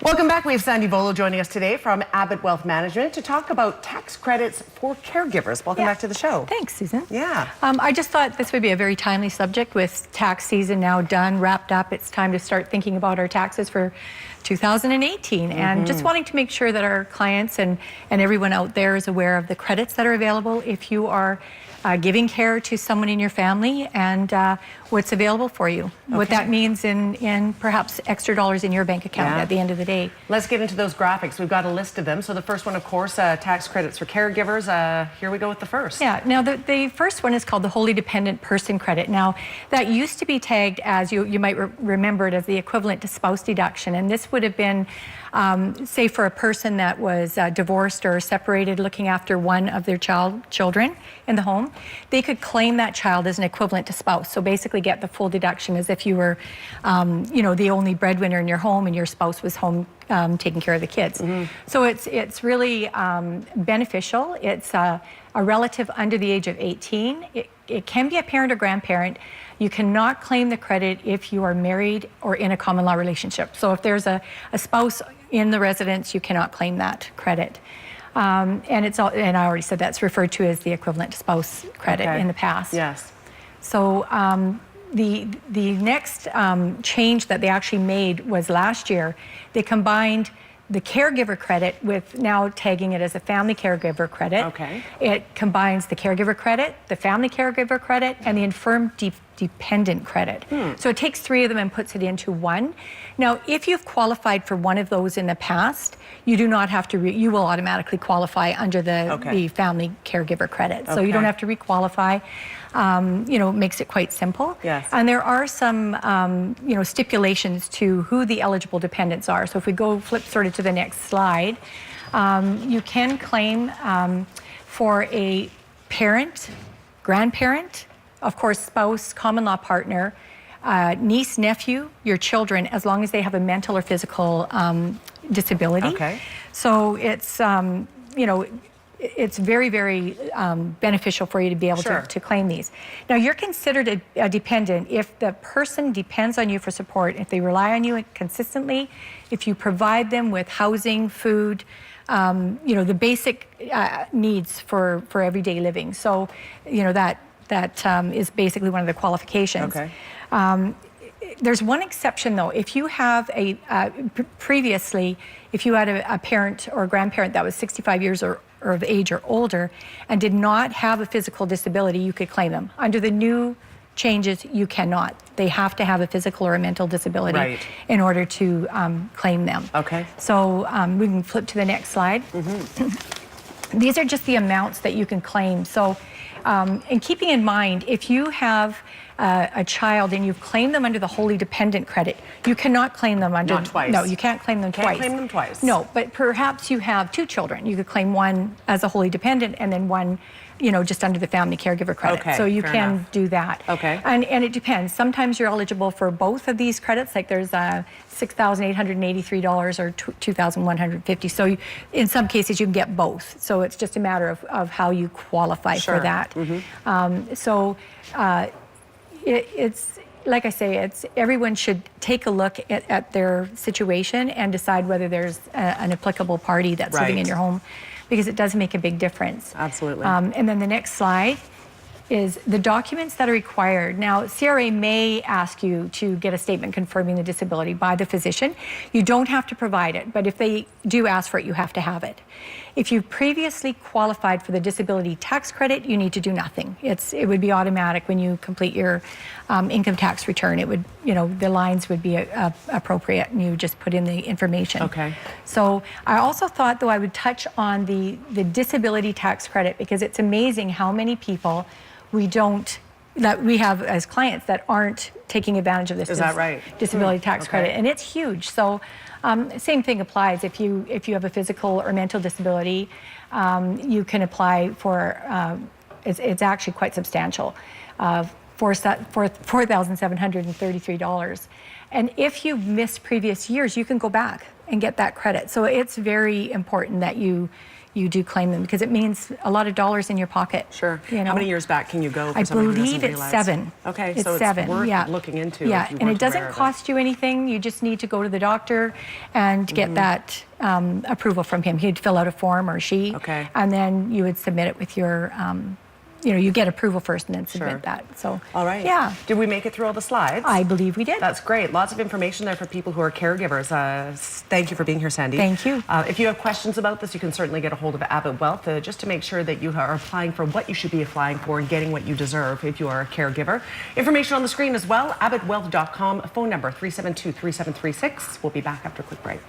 Welcome back. We have Sandy Volo joining us today from Abbott Wealth Management to talk about tax credits for caregivers. Welcome back to the show. Thanks, Susan. Yeah. I just thought this would be a very timely subject with tax season now done, wrapped up. It's time to start thinking about our taxes for 2018 and just wanting to make sure that our clients and everyone out there is aware of the credits that are available if you are giving care to someone in your family and what's available for you. What that means in perhaps extra dollars in your bank account at the end of the day. Let's get into those graphics. We've got a list of them. So the first one, of course, tax credits for caregivers. Here we go with the first. Yeah, now the first one is called the wholly dependent person credit. Now that used to be tagged as, you might remember it as the equivalent to spouse deduction, and this would have been say for a person that was divorced or separated looking after one of their children in the home, they could claim that child as an equivalent to spouse. So basically get the full deduction as if you were the only breadwinner in your home and your spouse was home taking care of the kids. So it's really beneficial. It's a relative under the age of 18. It can be a parent or grandparent. You cannot claim the credit if you are married or in a common law relationship. So if there's a spouse in the residence, you cannot claim that credit. And I already said that's referred to as the equivalent to spouse credit in the past. Yes. So the next change that they actually made was last year. They combined the caregiver credit with now tagging it as a family caregiver credit. Okay. It combines the caregiver credit, the family caregiver credit, and the infirm dependent credit. So it takes three of them and puts it into one. Now, if you've qualified for one of those in the past, you do not have to, you will automatically qualify under the family caregiver credit. So you don't have to requalify. Makes it quite simple. Yes. And there are some, stipulations to who the eligible dependents are. So if we go flip sort of to the next slide, you can claim for a parent, grandparent, of course, spouse, common law partner, niece, nephew, your children, as long as they have a mental or physical disability. Okay. So it's, it's very, very beneficial for you to be able to claim these. Now, you're considered a dependent if the person depends on you for support, if they rely on you consistently, if you provide them with housing, food, the basic needs for everyday living. So, that is basically one of the qualifications. Okay. There's one exception, though. If you have previously, if you had a parent or a grandparent that was 65 years or of age or older and did not have a physical disability, you could claim them. Under the new changes, you cannot. They have to have a physical or a mental disability in order to claim them. Okay. So we can flip to the next slide. These are just the amounts that you can claim. So, and keeping in mind, if you have a child and you've claimed them under the wholly dependent credit, you cannot claim them under... Not twice. No, you can't claim them twice. Can't claim them twice. No, but perhaps you have two children. You could claim one as a wholly dependent and then one, just under the family caregiver credit. Okay, so you can do that. Okay. And it depends. Sometimes you're eligible for both of these credits, like there's $6,883 or $2,150. So in some cases you can get both. So it's just a matter of how you qualify for that. It's like I say, everyone should take a look at their situation and decide whether there's an applicable party that's living in your home, because it does make a big difference. Absolutely. And then the next slide is the documents that are required. Now, CRA may ask you to get a statement confirming the disability by the physician. You don't have to provide it, but if they do ask for it, you have to have it. If you previously qualified for the disability tax credit, you need to do nothing. It would be automatic when you complete your income tax return. It would, the lines would be appropriate, and you just put in the information. Okay. So I also thought, though, I would touch on the disability tax credit, because it's amazing how many people that we have as clients that aren't taking advantage of this. Is that right? Disability tax credit, and it's huge. So same thing applies. If you have a physical or mental disability, you can apply for. It's actually quite substantial, for $4,733. And if you've missed previous years, you can go back and get that credit. So it's very important that you you do claim them, because it means a lot of dollars in your pocket. Sure. You know? How many years back can you go for I somebody who believe doesn't it's realize? 7. Okay, it's so 7. it's worth Yeah. looking into. Yeah, if you and weren't it doesn't aware of cost you anything. You just need to go to the doctor and get that approval from him. He'd fill out a form, or she, Okay. and then you would submit it with your, you get approval first and then submit Sure. that. So, All right. yeah, Did we make it through all the slides? I believe we did. That's great. Lots of information there for people who are caregivers. Thank you for being here, Sandy. Thank you. If you have questions about this, you can certainly get a hold of Abbott Wealth just to make sure that you are applying for what you should be applying for and getting what you deserve if you are a caregiver. Information on the screen as well, abbottwealth.com, phone number 372-3736. We'll be back after a quick break.